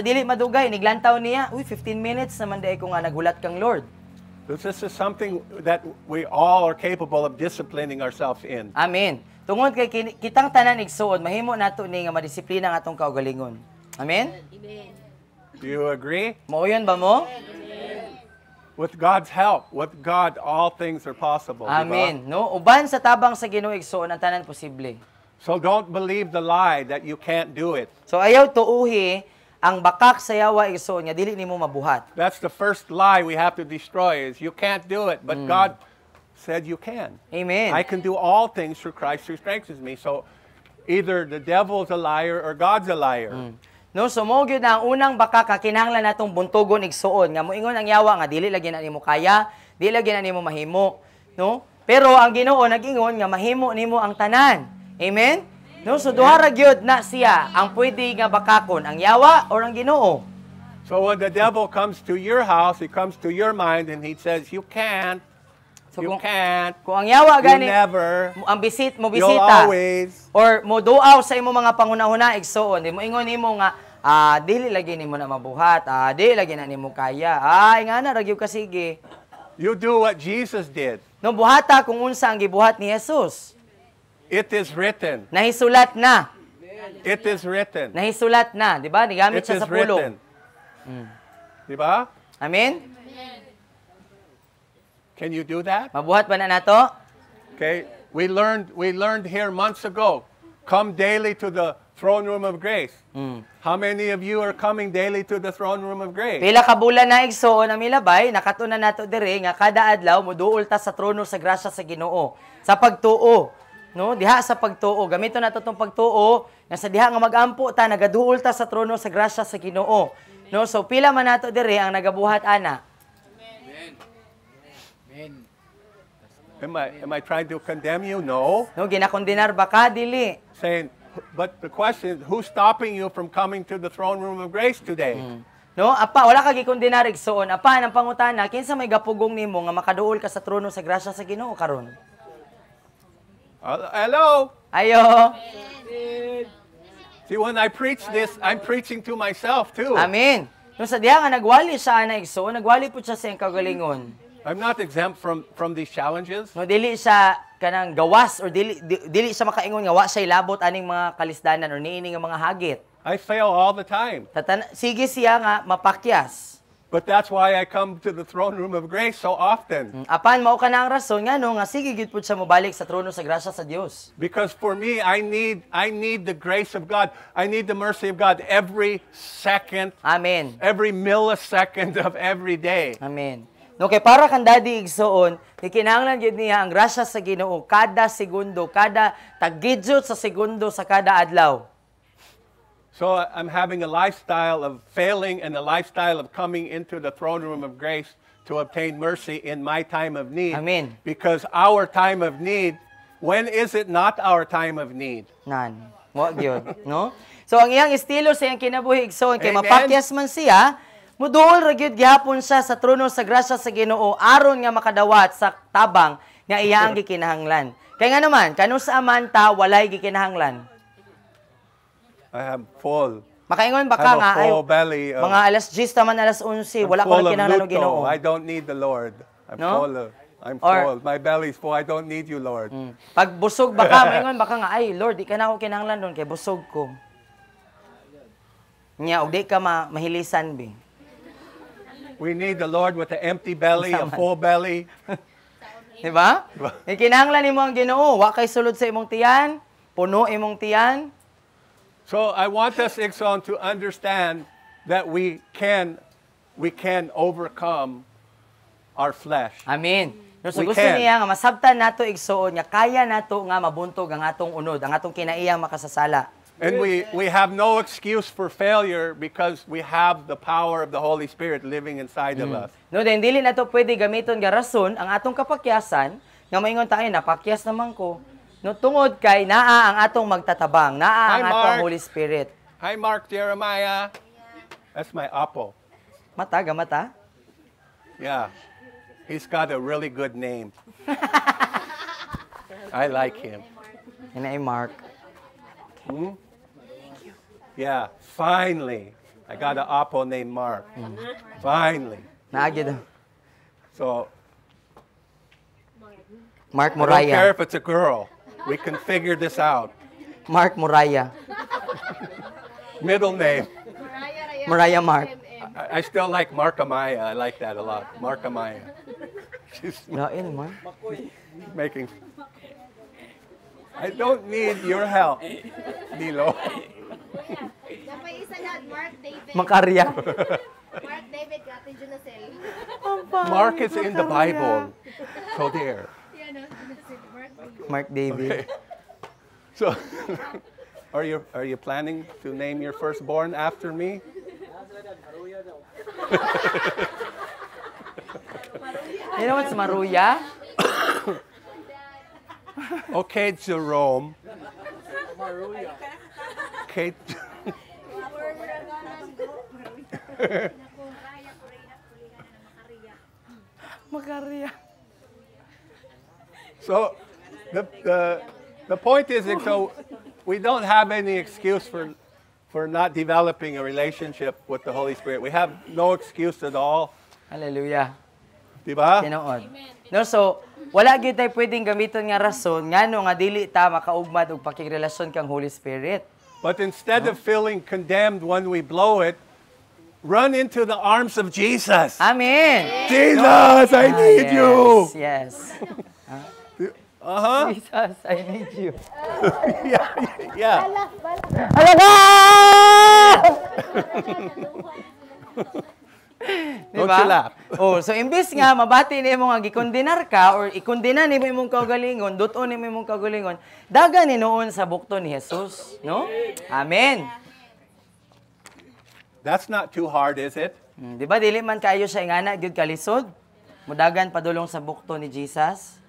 dili madugay, niglantaw niya, 15 minutes naman day ko nga naghulat kang Lord. This is something that we all are capable of disciplining ourselves in. Amen. Tungod kay kitang tanan igsuon, mahimo nato ni nga madisiplina nga atong kaugalingon. Amen? Do you agree? Mao yun ba mo? With God's help, with God, all things are possible. di ba? Amen. No, uban sa tabang sa Ginoo igsuon ang tanan posible. So don't believe the lie that you can't do it. So ayaw tuuhi ang bakak sa yawa igsuon nga dili nimo mabuhat. That's the first lie we have to destroy is you can't do it, but God said you can. Amen. I can do all things through Christ who strengthens me. So either the devil's a liar or God's a liar. No, so mo gyud na ang unang bakak ka kinahanglan natong buntugon igsuon nga moingon ang yawa nga dili lagi na nimo kaya, dili lagi na nimo mahimo, no? Pero ang Ginoo nag-ingon nga mahimo nimo ang tanan. Amen? No, so duha ra gyud na siya ang pwede nga bakakon, ang yawa or ang Ginoo. So when the devil comes to your house, he comes to your mind and he says, you can't, So you can't, kung ang yawa you gani never, ang you'll bisita always. or mo duaw sa imo mga pangunahuna igsuon, di mo ingon nimo nga dili lagi nimo na mabuhat, dili lagi na nimo kaya. Ay nga na ra gyud ka sige. You do what Jesus did. No buhata kung unsa ang gibuhat ni Jesus. It is written. Nahisulat na. It is written. Nahisulat na, di ba? Nigamit It siya is sa pulong. written. Di ba? Amen? Can you do that? Mabuhat ba na nato? Okay. We learned here months ago. Come daily to the throne room of grace. How many of you are coming daily to the throne room of grace? Pila ka bulan na igsuon ang milabay, nakatuna nato dire nga kada adlaw moduol ta sa trono sa grasya sa Ginoo. Sa pagtuo, no? Diha sa pagtuo, gamiton nato tong pagtuo nga sa diha nga magampo ta nagaduol ta sa trono sa grasya sa Ginoo. No, so pila man nato dire ang nagabuhat ana. Am I trying to condemn you? No. No, ginakondenar ba ka dili? Saying, but the question is, who's stopping you from coming to the throne room of grace today? No, apa wala ka gikondenar igsuon. Apa nang pangutana kinsa may gapugong nimo nga makaduol ka sa trono sa grasya sa Ginoo karon? Hello. Ayo. See, when I preach this, I'm preaching to myself too. Amen. No sa diha nga nagwali siya ana igsuon, nagwali pud siya sa iyang kagalingon. I'm not exempt from these challenges. No dili siya kanang gawas or dili siya makaingon nga wa siya labot aning mga kalisdanan or niini nga mga hagit. I fail all the time. Sige siya nga mapakyas. But that's why I come to the throne room of grace so often. Apan mao ka na ang rason nga no nga sige gyud pud siya mobalik sa trono sa grasya sa Dios. Because for me, I need the grace of God. I need the mercy of God every second, Amen. every millisecond of every day. Amen. No kay para kan dadi igsuon, kinahanglan gyud niya ang grasya sa Ginoo kada segundo, kada tagidyot sa segundo sa kada adlaw. So I'm having a lifestyle of failing and a lifestyle of coming into the throne room of grace to obtain mercy in my time of need. Amen. Because our time of need, when is it not our time of need? Nan. Wa gyud, no? So ang iyang estilo sa iyang kinabuhi igsoon kay Amen. mapakyas man siya, muduol ra gyud gihapon siya sa trono sa grasya sa Ginoo aron nga makadawat sa tabang nga iyang gikinahanglan. Kay nga naman kanus sa amanta walay gikinahanglan. I am full. Makaingon ba I ka have nga a ay full belly of, mga alas 10 taman alas 11 wala ko full na of kinahanglan og luto. Ginoo. I don't need the Lord. I'm No? full of, I'm Or- full. My belly's full. I don't need you, Lord. Pag busog ba ka, maingon baka nga ay Lord, di ka na ako kinahanglan doon kay busog ko. Nya og di ka mahilisan bi. We need the Lord with an empty belly, a full belly. Di ba? Kinahanglan nimo ang Ginoo, wa kay sulod sa imong tiyan, puno imong tiyan. So I want us, Ixon, to understand that we can overcome our flesh. Amen. No, so We gusto can. niya nga masabtan nato igsuon nga kaya nato nga mabuntog ang atong unod, ang atong kinaiyang makasasala. And we have no excuse for failure because we have the power of the Holy Spirit living inside of us. No, then dili nato pwede gamiton nga rason ang atong kapakyasan nga maingon tayo napakyas naman ko. No, tungod kay naa ang atong magtatabang, naa ang Hi, atong Mark. Holy Spirit. Hi, Mark Jeremiah. That's my Apo. Mata, gamata. Yeah. He's got a really good name. I like him. Yan ay Mark. Yeah, finally. I got an Apo named Mark. Finally. Naagi daw. So Mark I don't care Moraya. if it's a girl. We can figure this out. Mark Moraya. Middle name. Moraya Mark. I still like Mark Amaya. I like that a lot. Mark Amaya. She's Lain man. making. I don't need your help, Nilo. Napay isa na, Mark David. Makarya. Mark David, Ate Junacel. Mark is in the Bible. So there. Yan o, Junacel. Mark David. Mark David. Okay. So, are you planning to name your firstborn after me? You know what's Maruya? Okay, Jerome. Okay. Makarya. So, the point is, so we don't have any excuse for not developing a relationship with the Holy Spirit. We have no excuse at all. Hallelujah. Diba? Tinuod. No, so, wala gyud tay pwedeng gamiton nga rason ngano nga dili ta makaugmad og pakigrelasyon kang Holy Spirit. But instead of feeling condemned when we blow it, run into the arms of Jesus. Amen. Jesus, I need yes, you. Yes. Uh-huh. Jesus, I need you. Yeah. Alaga! Don't you laugh. Oh, so imbis nga mabati nimo nga gikondenar ka or ikondena nimo imong kaugalingon, duton nimo imong kaugalingon, dagan ni noon sa bukton ni Jesus, no? Amen. That's not too hard, is it? Di ba dili man kayo siya ingana gyud kalisod? Mudagan padulong sa bukton ni Jesus.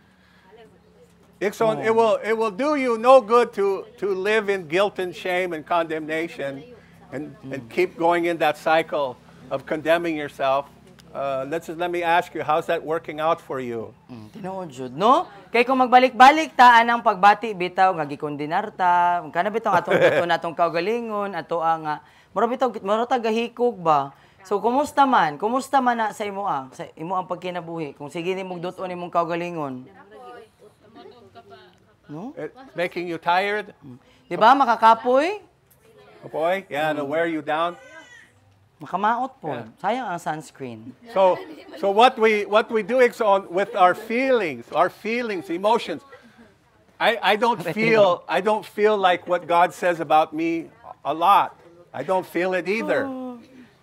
Ixon, it will do you no good to live in guilt and shame and condemnation and keep going in that cycle of condemning yourself. Let me ask you, how's that working out for you? Tinuod jud, no? Kay kung magbalik-balik ta anang pagbati bitaw nga gikondenar ta, kana bitaw atong buton natong kaugalingon, ato ang mura ta gahikog ba? So kumusta man na sa imo ang pagkinabuhi? Kung sige nimong duton imong kaugalingon. No? It's making you tired? Di ba makakapoy? Oh boy, yeah, to wear you down. Makamaot po. Sayang ang sunscreen. So what we do Ixon with our feelings, emotions. I don't feel like what God says about me a lot. I don't feel it either.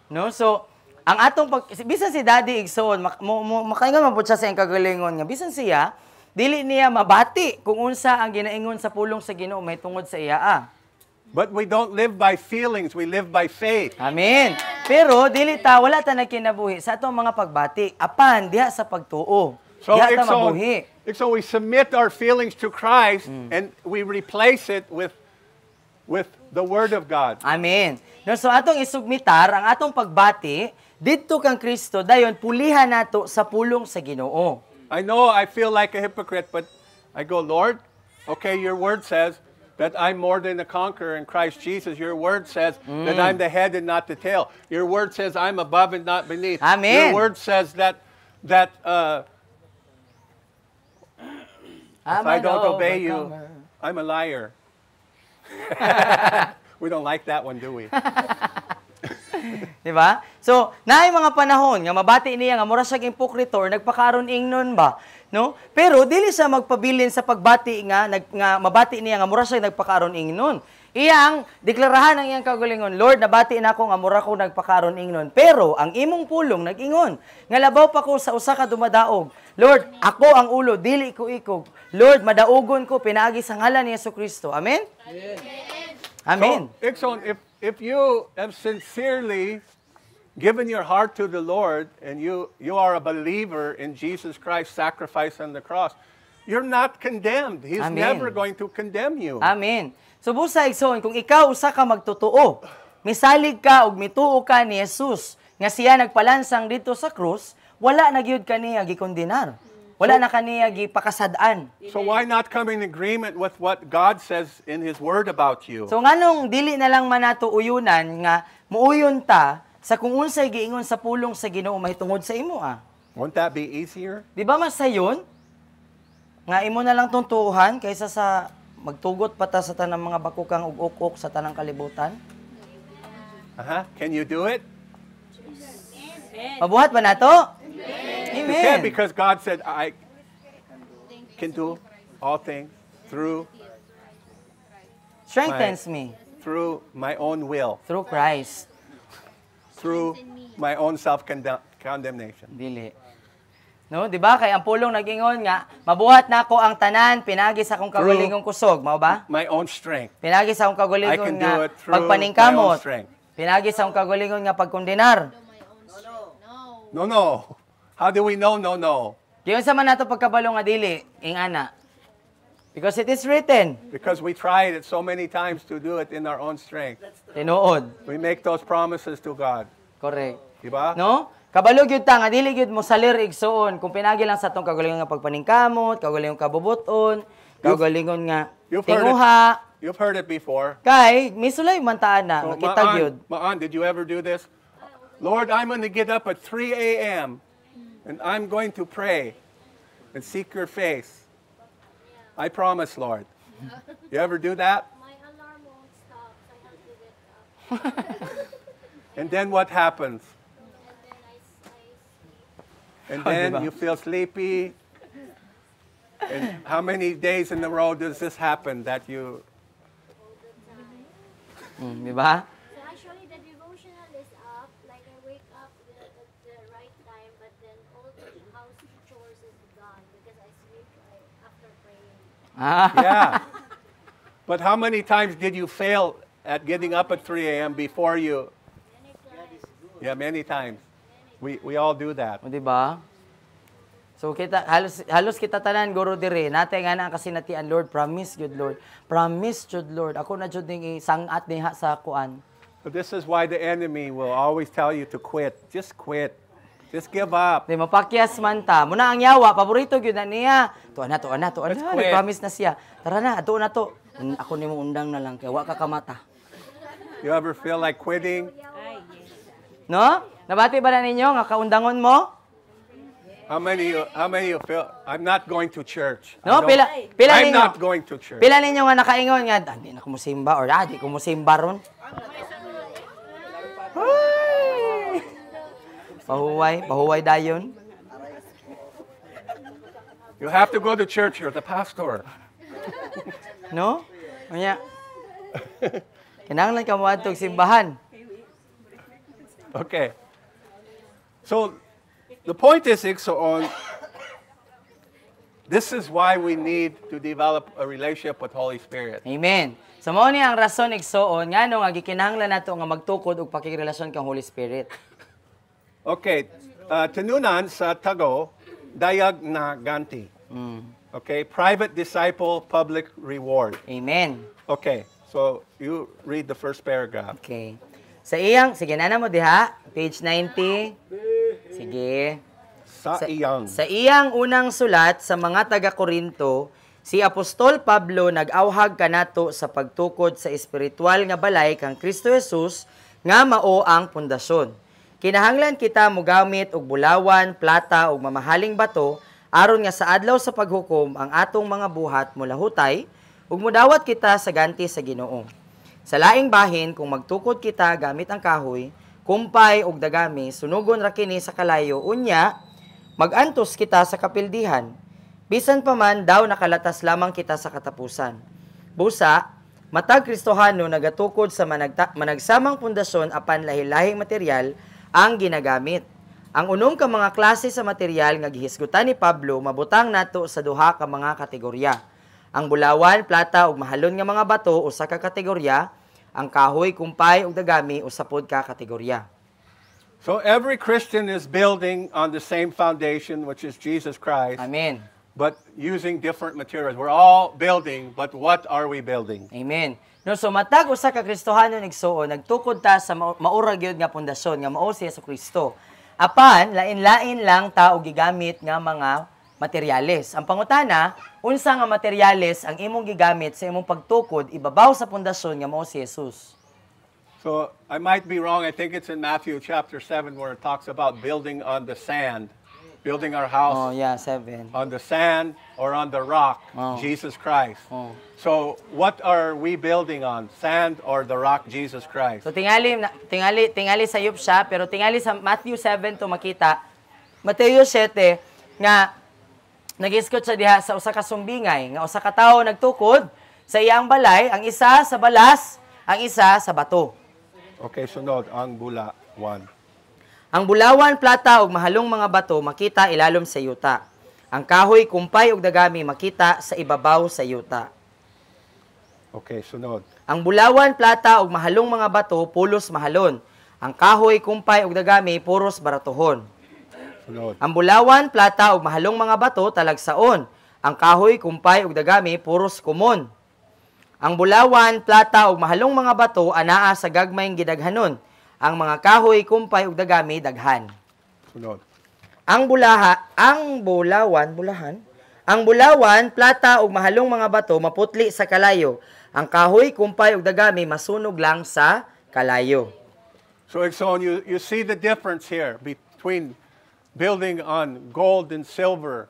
No? So, ang atong bisan si Daddy Igsoon, makaingon man pud siya sa iyang kagalingon nga bisan siya dili niya mabati kung unsa ang ginaingon sa pulong sa Ginoo mahitungod sa iya. But we don't live by feelings, we live by faith. Amen. Pero dili ta wala ta nagkinabuhi sa atong mga pagbati. Apan diha sa pagtuo. So, Diha ta mabuhi. so we submit our feelings to Christ and we replace it with the Word of God. Amen. No, so atong isugmitar ang atong pagbati didto kang Kristo dayon pulihan nato sa pulong sa Ginoo. I know I feel like a hypocrite, but I go, Lord, okay, your Word says that I'm more than a conqueror in Christ Jesus. Your Word says that I'm the head and not the tail. Your Word says I'm above and not beneath. Amen. Your Word says that if I don't obey you, I'm a liar. We don't like that one, do we? Di ba? So, naay mga panahon nga mabati niya nga mura siya impokrito or nagpakaron ingnon ba, no? Pero dili siya magpabilin sa pagbati nga mabati niya nga mura siya nagpakaron ingnon. Iyang deklarahan ang iyang kagalingon, Lord, nabati na ako nga mura ko nagpakaron ingnon. Pero ang imong pulong nag-ingon, nga labaw pa ko sa usa ka dumadaog. Lord, ako ang ulo, dili ko ikog. Lord, madaugon ko pinaagi sa ngalan ni Jesucristo. Amen? Amen. So, if you have sincerely given your heart to the Lord and you are a believer in Jesus Christ's sacrifice on the cross, you're not condemned. He's Amen. never going to condemn you. Amen. So busa igsoon kung ikaw usa ka magtotoo, misalig ka ug mituo ka ni Jesus nga siya nagpalansang dito sa krus, wala na gyud kaniya gikondenar. Wala na kaniya gipakasad-an. So why not come in agreement with what God says in His Word about you? So nganong dili na lang man nato uyunan nga muuyon ta sa kung unsay giingon sa pulong sa Ginoo mahitungod sa imo Won't that be easier? Di ba mas sayon? Nga imo na lang tuntuhan kaysa sa magtugot pa ta sa tanang mga bakukang ug ukok sa tanang kalibutan? Can you do it? Mabuhat ba nato? You can, Amen. because God said, I can do all things through Strengthens me my own will, through Christ. through my own self-condemnation. Dili. No, di ba? Kay ang pulong nag-ingon nga, mabuhat na ako ang tanan, pinagi sa akong kagulingong kusog. Mao ba? My own strength. Pinagi sa akong I kagulingon can do nga it through my own pagpaningkamot. strength. Pinagi sa akong kagulingon nga pagkondenar. No. How do we know? No. Diyon sa man nato pagkabalo nga dili, ingana. Because it is written. Because we tried it so many times to do it in our own strength. Tinuod. We make those promises to God. Correct. Diba? No? Kabalo gyud ta nga dili gyud mo salir igsuon kung pinagi lang sa atong kagalingon nga pagpaningkamot, kagalingon kabubuton, kagalingon nga tinguha. You've heard it before. Kay misulay man taan na So, makita gyud. Maan, did you ever do this? Lord, I'm going to get up at 3 a.m. and I'm going to pray and seek your face. I promise, Lord. You ever do that? My alarm won't stop. I have to get up. And then what happens? And then I sleep. And then you feel sleepy. And how many days in a row does this happen that you... Di ba? So actually, the devotional is up. Like I wake up at the right time, but then all the house chores is done because I sleep after praying. Yeah. But how many times did you fail at getting up at 3 a.m. before you... Yeah, many times. We all do that. O di ba? So kita halos kita tanan guro dire nate nga na kasinatian Lord, promise good Lord. Promise jud Lord. Ako na jud ning isangat diha sa kuan. But this is why the enemy will always tell you to quit. Just quit. Just give up. Di mapakyas man ta. Muna ang yawa paborito gyud na niya. Tuan na. Let's quit. Promise na siya. Tara na, ato na to. Ako nimo undang na lang kay wa ka kamata. You ever feel like quitting? No? Nabati ba na ninyo nga kaundangon mo? How many you feel I'm not going to church? No, I don't- pila I'm ninyo. not going to church. Pila ninyo nga nakaingon nga, hindi na ko musimba or di ko musimba ron. Ay! Pahuway dayon. You have to go to church. You're the pastor. No? Kanya. Kinahanglan ka mo adtong simbahan. Okay. So the point is, Iksoon, This is why we need to develop a relationship with Holy Spirit. Amen. So mao ni ang rason igsoon ngano nga gikinahanglan nato nga magtukod og pakigrelasyon kang Holy Spirit. Okay, tinunan sa Tago, dayag na ganti. Okay, private disciple, public reward. Amen. Okay, so you read the first paragraph. Okay. Sa iyang, sige na mo diha, page 90. Sige. Sa iyang. Sa iyang unang sulat sa mga taga-Korinto, si Apostol Pablo nag-awhag kanato sa pagtukod sa espiritual nga balay kang Kristo Jesus nga mao ang pundasyon. Kinahanglan kita mogamit og bulawan, plata ug mamahaling bato aron nga sa adlaw sa paghukom ang atong mga buhat molahutay ug modawat kita sa ganti sa Ginoo. Sa laing bahin kung magtukod kita gamit ang kahoy, kumpay ug dagami sunugon ra kini sa kalayo unya magantos kita sa kapildihan. Bisan pa man daw nakalatas lamang kita sa katapusan. Busa, matag Kristohano nagatukod sa managsamang pundasyon apan lahi-lahing material ang ginagamit. Ang unong ka mga klase sa material nga gihisgutan ni Pablo mabutang nato sa duha ka mga kategorya. Ang bulawan, plata ug mahalon nga mga bato usa ka kategorya, ang kahoy, kumpay ug dagami usa pod ka kategorya. So every Christian is building on the same foundation, which is Jesus Christ, Amen. but using different materials. We're all building, but what are we building? Amen. No, so matag usa ka Kristohano nigsuon, nagtukod ta sa maura gyud nga pundasyon nga mao si Jesucristo. Apan lain-lain lang ta og gigamit nga mga materyales. Ang pangutana, unsa nga materyales ang imong gigamit sa imong pagtukod ibabaw sa pundasyon nga mao si Jesus? So I might be wrong. I think it's in Matthew chapter 7 where it talks about building on the sand, building our Oh, house yeah, 7. on the sand or on the rock, Oh. Jesus Christ. Oh. So what are we building on, sand or the rock, Jesus Christ? So tingali sa yup siya, pero tingali sa Matthew 7 to makita. Mateo 7 nga nagiskot siya diha sa usa ka sumbingay nga usa ka tawo nagtukod sa iyang balay, ang isa sa balas, ang isa sa bato. Okay, sunod ang bula 1. Ang bulawan, plata ug mahalong mga bato makita ilalom sa yuta. Ang kahoy, kumpay ug dagami makita sa ibabaw sa yuta. Okay, sunod. Ang bulawan, plata ug mahalong mga bato pulos mahalon. Ang kahoy, kumpay ug dagami puros baratohon. Sunod. Ang bulawan, plata ug mahalong mga bato talagsaon. Ang kahoy, kumpay ug dagami puros kumon. Ang bulawan, plata ug mahalong mga bato anaa sa gagmayng gidaghanon. Ang mga kahoy, kumpay ug dagami daghan. Sunod. Ang bulawan, plata ug mahalong mga bato maputli sa kalayo. Ang kahoy, kumpay ug dagami masunog lang sa kalayo. So, Exxon, you see the difference here between building on gold and silver.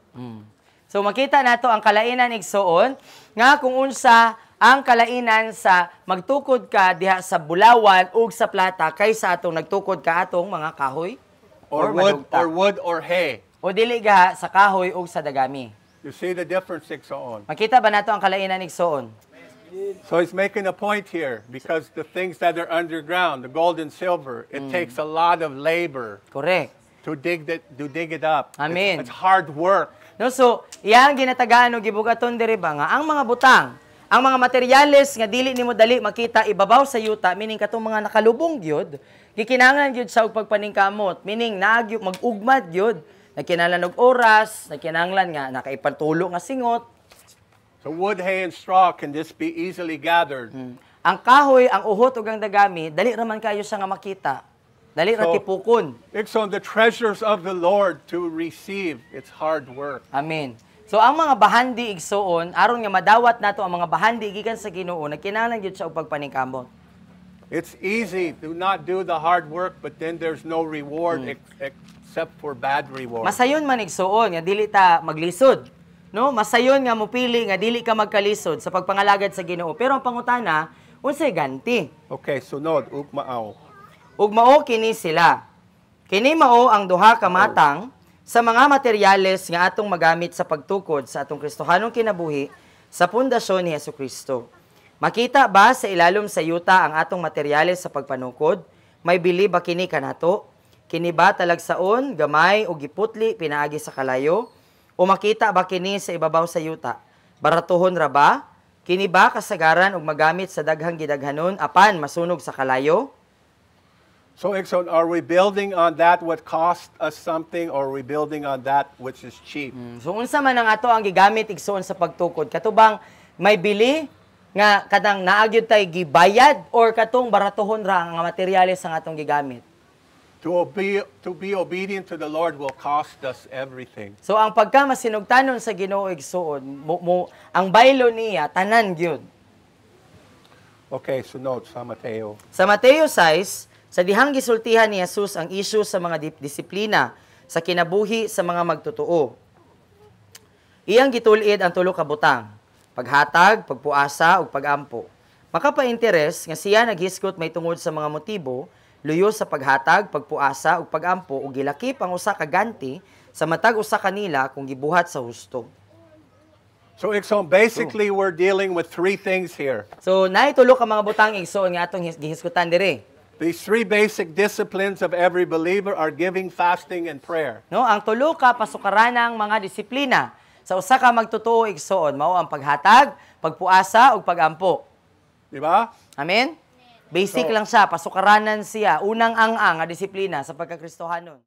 So makita nato ang kalainan igsoon nga kung unsa ang kalainan sa magtukod ka diha sa bulawan ug sa plata kaysa atong nagtukod ka atong mga kahoy Or wood or hay. o dili ga sa kahoy ug sa dagami. You see the difference, Exxon. Makita ba nato ang kalainan igsoon? So he's making a point here because the things that are underground, the gold and silver, it takes a lot of labor Correct. to dig it up. Amen. It's hard work. No, so iyang ginatagaan og gibugaton diri ba nga ang mga butang, ang mga materyales nga dili nimo dali makita ibabaw sa yuta, meaning katong mga nakalubong gyud, gikinahanglan gyud sa pagpaningkamot, meaning naagyo mag-ugmad gyud, nagkinahanglan og oras, nagkinahanglan nga nakaipantulo nga singot. So wood, hay, and straw can just be easily gathered. Ang kahoy, ang uhot ug ang dagami, dali ra man kayo siya nga makita. Dali ra So- tipukon. Exxon, the treasures of the Lord to receive, it's hard work. Amen. So ang mga bahandi igsoon, aron nga madawat nato ang mga bahandi gikan sa Ginoo, nagkinahanglan gyud sa og pagpaningkamot. It's easy to not do the hard work, but then there's no reward except for bad reward. Masayon man igsuon nga dili ta maglisod. No, masayon nga mopili nga dili ka magkalisod sa pagpangalagad sa Ginoo. Pero ang pangutana, unsay ganti? Okay, sunod, ugmaaw. Ug mao kini sila. Kini mao ang duha ka matang sa mga materyales nga atong magamit sa pagtukod sa atong Kristohanong kinabuhi sa pundasyon ni Jesucristo. Makita ba sa ilalom sa yuta ang atong materyales sa pagpanukod? May bili ba kini kanato? Kini ba talagsaon, gamay o giputli pinaagi sa kalayo? O makita ba kini sa ibabaw sa yuta? Baratuhon ra ba? Kini ba kasagaran ug magamit sa daghang gidaghanon apan masunog sa kalayo? So, Ikson, are we building on that what cost us something, or are we building on that which is cheap? So unsa man ang ato ang gigamit igsoon sa pagtukod? Katubang may bili nga kadang naagyod tay gibayad or katong baratuhon ra nga materyales ang atong gigamit? To be obedient to the Lord will cost us everything. So ang pagkamasinugtanon sa Ginoo igsoon, ang baylo niya tanan gyud. Okay, so note sa Mateo. Sa Mateo 6, sa dihang gisultihan ni Jesus ang issue sa mga disiplina sa kinabuhi sa mga magtotoo. Iyang gitulid ang tulo ka butang: paghatag, pagpuasa ug pagampo. Makapainteres nga siya naghiskot may tungod sa mga motibo, luyo sa paghatag, pagpuasa ug pagampo ug gilakip ang usa ka ganti sa matag usa kanila kung gibuhat sa husto. So, Ikson, basically we're dealing with three things here. So naay tulo ka mga butang igsoon nga atong gihiskutan diri. These three basic disciplines of every believer are giving, fasting, and prayer. No, ang tulo ka pasukaranang mga disiplina sa usa ka magtotoo igsoon mao ang paghatag, pagpuasa ug pagampo. Di ba? Amen? Basic lang siya, pasukaranan siya, unang ang nga disiplina sa pagkakristohanon.